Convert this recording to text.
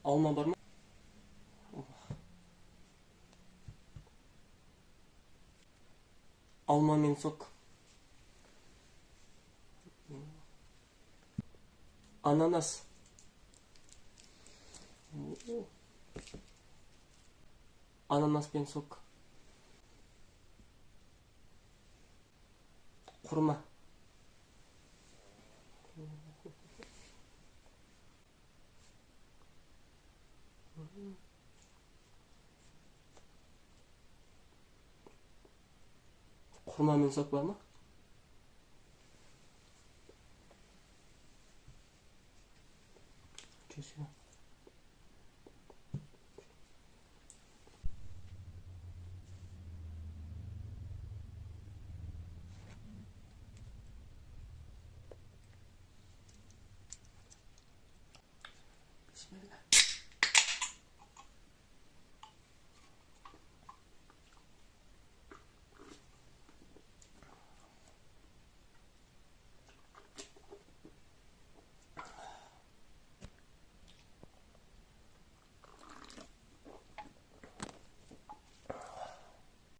Alma var mı? Alma мен сок. Ананас. Ананас пен сок. Құрма. Құрма мен сок бар ма? Чесіне. Bismillah.